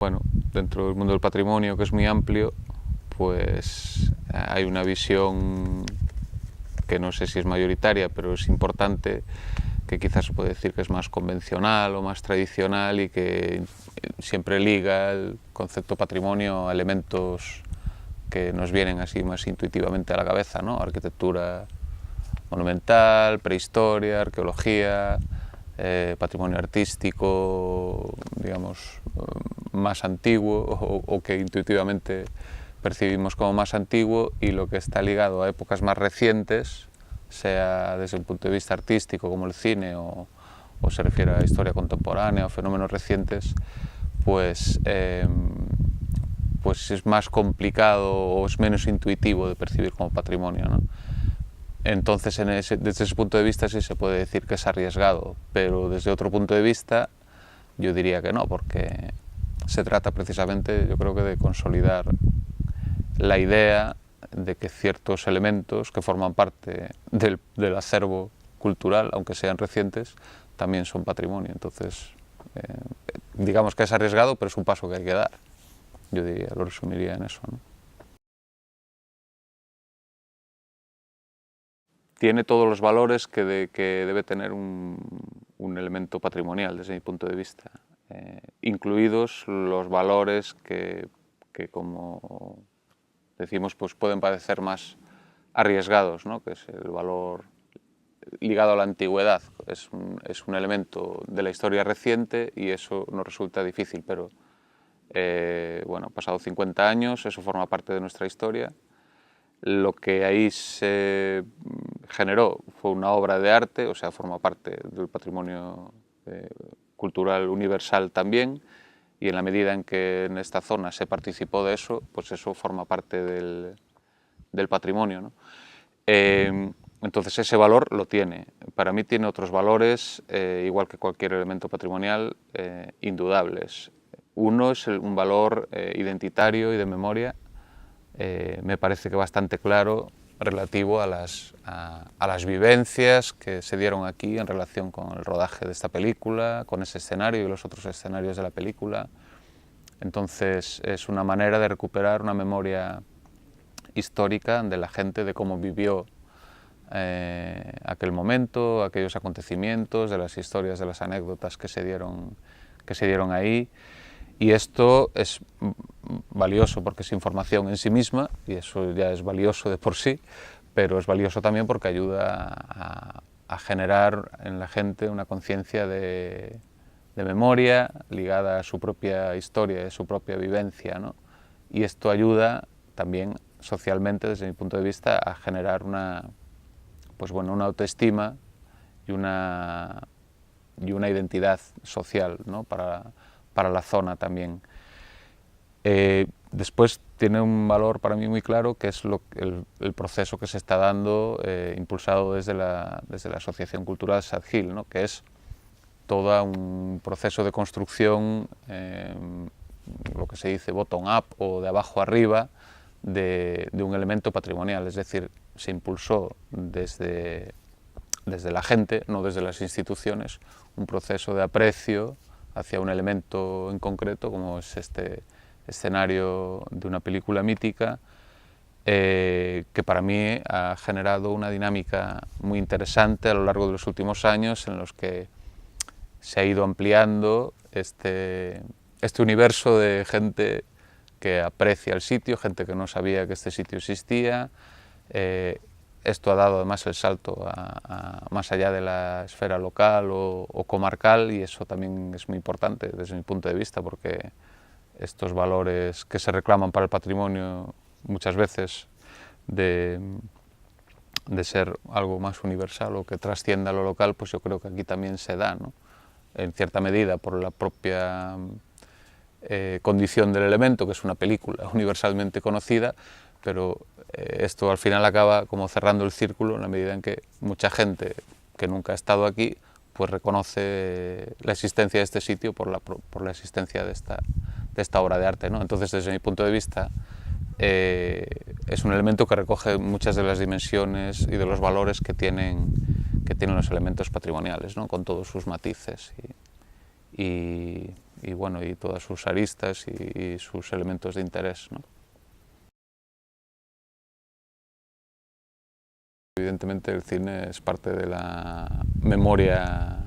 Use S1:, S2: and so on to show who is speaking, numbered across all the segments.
S1: bueno, dentro del mundo del patrimonio, que es muy amplio, pues hay una visión que no sé si es mayoritaria, pero es importante, que quizás se puede decir que es más convencional o más tradicional y que siempre liga el concepto patrimonio a elementos que nos vienen así más intuitivamente a la cabeza, ¿no? Arquitectura monumental, prehistoria, arqueología, patrimonio artístico, digamos, más antiguo o que intuitivamente percibimos como más antiguo, y lo que está ligado a épocas más recientes, sea desde el punto de vista artístico como el cine o se refiere a historia contemporánea o fenómenos recientes, pues es más complicado o es menos intuitivo de percibir como patrimonio, ¿no? Entonces, desde ese punto de vista sí se puede decir que es arriesgado, pero desde otro punto de vista yo diría que no, porque se trata precisamente, yo creo que de consolidar la idea de que ciertos elementos que forman parte del acervo cultural, aunque sean recientes, también son patrimonio. Entonces, digamos que es arriesgado, pero es un paso que hay que dar. Yo diría, lo resumiría en eso, ¿no? Tiene todos los valores que debe tener un elemento patrimonial desde mi punto de vista, incluidos los valores que como decimos, pues pueden parecer más arriesgados, ¿no? Que es el valor ligado a la antigüedad. Es un elemento de la historia reciente y eso nos resulta difícil, pero bueno, pasado 50 años, eso forma parte de nuestra historia. Lo que ahí se generó fue una obra de arte, o sea, forma parte del patrimonio cultural universal también, y en la medida en que en esta zona se participó de eso, pues eso forma parte del patrimonio, ¿no? Entonces ese valor lo tiene. Para mí tiene otros valores, igual que cualquier elemento patrimonial, indudables. Uno es un valor identitario y de memoria, me parece que bastante claro, relativo a las vivencias que se dieron aquí en relación con el rodaje de esta película, con ese escenario y los otros escenarios de la película. Entonces es una manera de recuperar una memoria histórica de la gente, de cómo vivió aquel momento, aquellos acontecimientos, de las historias, de las anécdotas que se dieron ahí. Y esto es valioso porque es información en sí misma, y eso ya es valioso de por sí, pero es valioso también porque ayuda a generar en la gente una conciencia de memoria ligada a su propia historia, a su propia vivencia, ¿no? Y esto ayuda también socialmente, desde mi punto de vista, a generar una autoestima y una identidad social, ¿no? para la zona también. Después tiene un valor para mí muy claro, que es el proceso que se está dando, impulsado desde la Asociación Cultural Sad Hill, ¿no? Que es todo un proceso de construcción, lo que se dice bottom-up o de abajo arriba, de un elemento patrimonial. Es decir, se impulsó desde la gente, no desde las instituciones, un proceso de aprecio hacia un elemento en concreto, como es este escenario de una película mítica, que para mí ha generado una dinámica muy interesante a lo largo de los últimos años, en los que se ha ido ampliando este universo de gente que aprecia el sitio, gente que no sabía que este sitio existía. Esto ha dado además el salto más allá de la esfera local o comarcal, y eso también es muy importante desde mi punto de vista, porque estos valores que se reclaman para el patrimonio muchas veces de ser algo más universal o que trascienda lo local, pues yo creo que aquí también se da, ¿no? En cierta medida por la propia condición del elemento, que es una película universalmente conocida, pero esto al final acaba como cerrando el círculo en la medida en que mucha gente que nunca ha estado aquí pues reconoce la existencia de este sitio por la existencia de esta obra de arte, ¿no? Entonces, desde mi punto de vista, es un elemento que recoge muchas de las dimensiones y de los valores que tienen los elementos patrimoniales, ¿no? Con todos sus matices. Y bueno, y todas sus aristas y sus elementos de interés, ¿no? Evidentemente el cine es parte de la memoria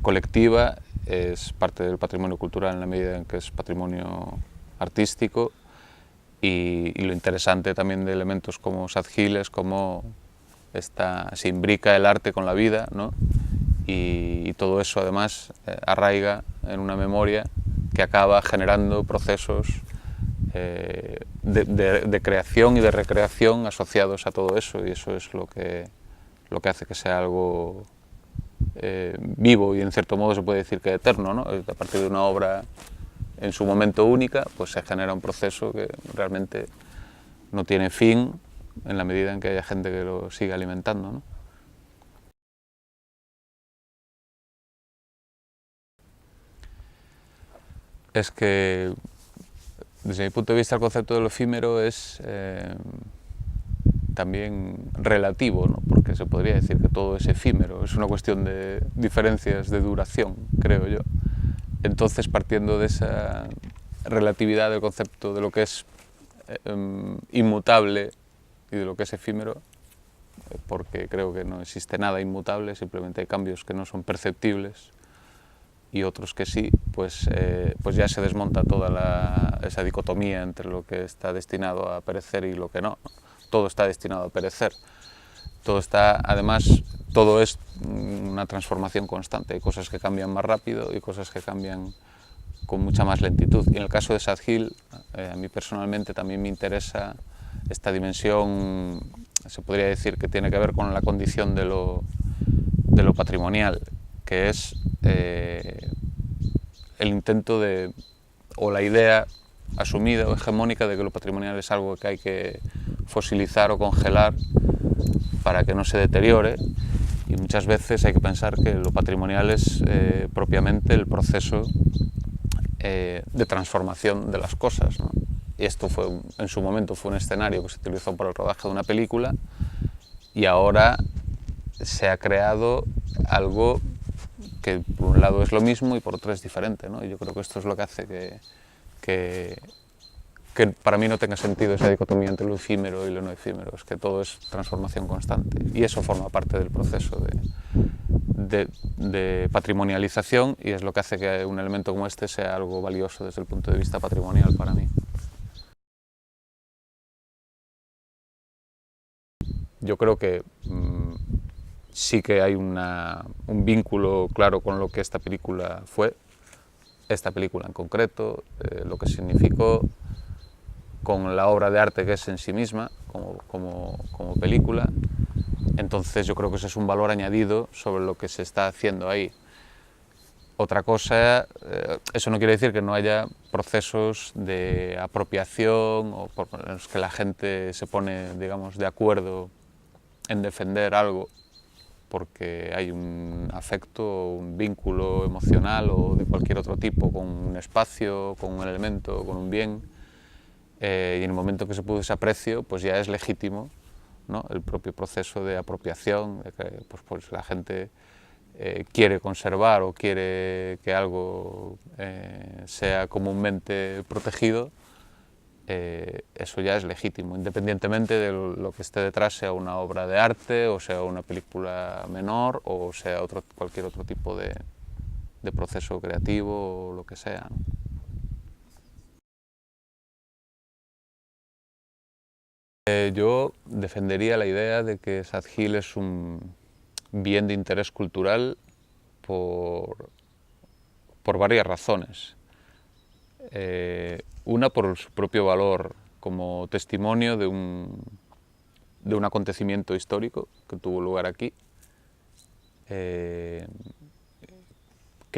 S1: colectiva, es parte del patrimonio cultural en la medida en que es patrimonio artístico, y lo interesante también de elementos como Sad Hill es cómo se imbrica el arte con la vida, ¿no? Y todo eso además arraiga en una memoria que acaba generando procesos de creación y de recreación asociados a todo eso, y eso es lo que hace que sea algo vivo y en cierto modo se puede decir que eterno, ¿no? A partir de una obra en su momento única, pues se genera un proceso que realmente no tiene fin en la medida en que haya gente que lo siga alimentando, ¿no? Es que, desde mi punto de vista, el concepto de lo efímero es también relativo, ¿no? Porque se podría decir que todo es efímero, es una cuestión de diferencias de duración, creo yo. Entonces, partiendo de esa relatividad del concepto de lo que es inmutable y de lo que es efímero, porque creo que no existe nada inmutable, simplemente hay cambios que no son perceptibles y otros que sí, pues ya se desmonta toda esa dicotomía entre lo que está destinado a perecer y lo que no. Todo está destinado a perecer. Además, todo es una transformación constante. Hay cosas que cambian más rápido y cosas que cambian con mucha más lentitud. Y en el caso de Sad Hill, a mí personalmente también me interesa esta dimensión, se podría decir que tiene que ver con la condición de lo patrimonial, que es el intento o la idea asumida o hegemónica de que lo patrimonial es algo que hay que fosilizar o congelar para que no se deteriore, y muchas veces hay que pensar que lo patrimonial es propiamente el proceso de transformación de las cosas, ¿no? Y esto en su momento fue un escenario que se utilizó para el rodaje de una película, y ahora se ha creado algo que por un lado es lo mismo y por otro es diferente, ¿no? Y yo creo que esto es lo que hace que para mí no tenga sentido esa dicotomía entre lo efímero y lo no efímero, es que todo es transformación constante, y eso forma parte del proceso de patrimonialización, y es lo que hace que un elemento como este sea algo valioso desde el punto de vista patrimonial para mí. Yo creo que sí que hay un vínculo claro con lo que esta película fue, esta película en concreto, lo que significó, con la obra de arte que es en sí misma, como película. Entonces yo creo que ese es un valor añadido sobre lo que se está haciendo ahí. Otra cosa, eso no quiere decir que no haya procesos de apropiación o en los que la gente se pone, digamos, de acuerdo en defender algo porque hay un afecto, un vínculo emocional o de cualquier otro tipo con un espacio, con un elemento, con un bien, y en el momento que se produce ese aprecio, pues ya es legítimo, ¿no?, el propio proceso de apropiación, de que pues la gente quiere conservar o quiere que algo sea comúnmente protegido. Eso ya es legítimo, independientemente de lo que esté detrás, sea una obra de arte o sea una película menor o sea cualquier otro tipo de proceso creativo o lo que sea, ¿no? Yo defendería la idea de que Sad Hill es un bien de interés cultural por varias razones. Una, por su propio valor como testimonio de un acontecimiento histórico que tuvo lugar aquí, que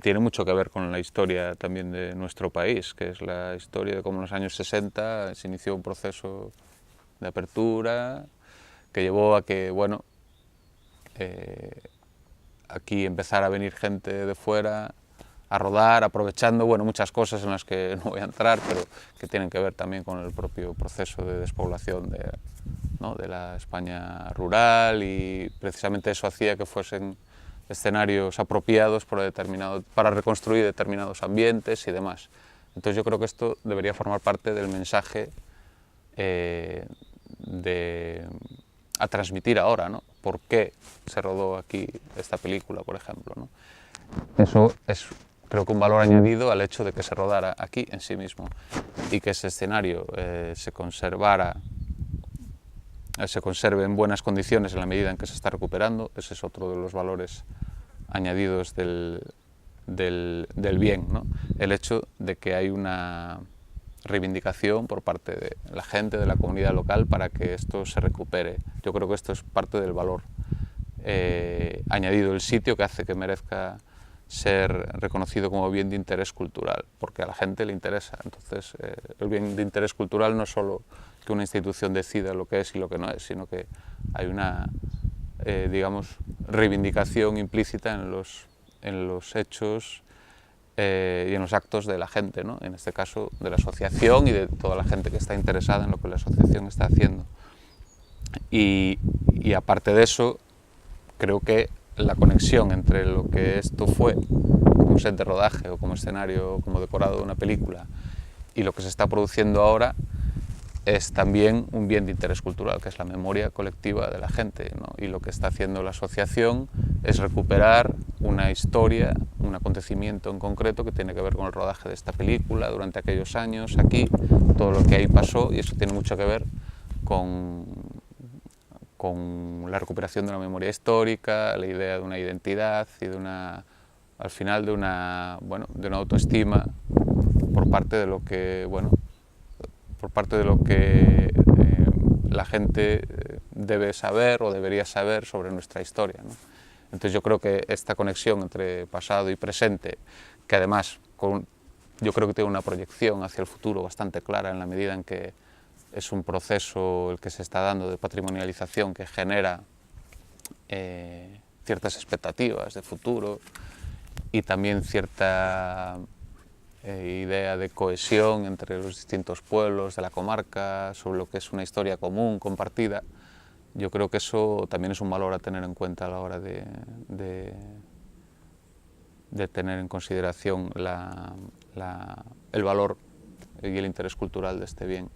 S1: tiene mucho que ver con la historia también de nuestro país, que es la historia de cómo en los años 60 se inició un proceso de apertura que llevó a que, bueno, aquí empezara a venir gente de fuera a rodar, aprovechando, bueno, muchas cosas en las que no voy a entrar, pero que tienen que ver también con el propio proceso de despoblación de la España rural, y precisamente eso hacía que fuesen escenarios apropiados para reconstruir determinados ambientes y demás. Entonces yo creo que esto debería formar parte del mensaje a transmitir ahora, ¿no? ¿Por qué se rodó aquí esta película, por ejemplo, ¿no? Eso es, creo que, un valor añadido al hecho de que se rodara aquí en sí mismo y que ese escenario se conserve en buenas condiciones en la medida en que se está recuperando. Ese es otro de los valores añadidos del bien, ¿no? El hecho de que hay una reivindicación por parte de la gente, de la comunidad local, para que esto se recupere. Yo creo que esto es parte del valor añadido del sitio, que hace que merezca ser reconocido como bien de interés cultural, porque a la gente le interesa. Entonces, el bien de interés cultural no es solo que una institución decida lo que es y lo que no es, sino que hay una, digamos, reivindicación implícita en los hechos y en los actos de la gente, ¿no? En este caso de la asociación y de toda la gente que está interesada en lo que la asociación está haciendo. Y aparte de eso, creo que la conexión entre lo que esto fue como set de rodaje o como escenario, como decorado de una película, y lo que se está produciendo ahora es también un bien de interés cultural, que es la memoria colectiva de la gente, ¿no? Y lo que está haciendo la asociación es recuperar una historia, un acontecimiento en concreto que tiene que ver con el rodaje de esta película durante aquellos años aquí, todo lo que ahí pasó, y eso tiene mucho que ver con la recuperación de una memoria histórica, la idea de una identidad y al final de una autoestima por parte de lo que, la gente debe saber o debería saber sobre nuestra historia, ¿no? Entonces yo creo que esta conexión entre pasado y presente, que además yo creo que tiene una proyección hacia el futuro bastante clara, en la medida en que es un proceso el que se está dando de patrimonialización que genera ciertas expectativas de futuro y también cierta idea de cohesión entre los distintos pueblos de la comarca, sobre lo que es una historia común, compartida. Yo creo que eso también es un valor a tener en cuenta a la hora de tener en consideración el valor y el interés cultural de este bien.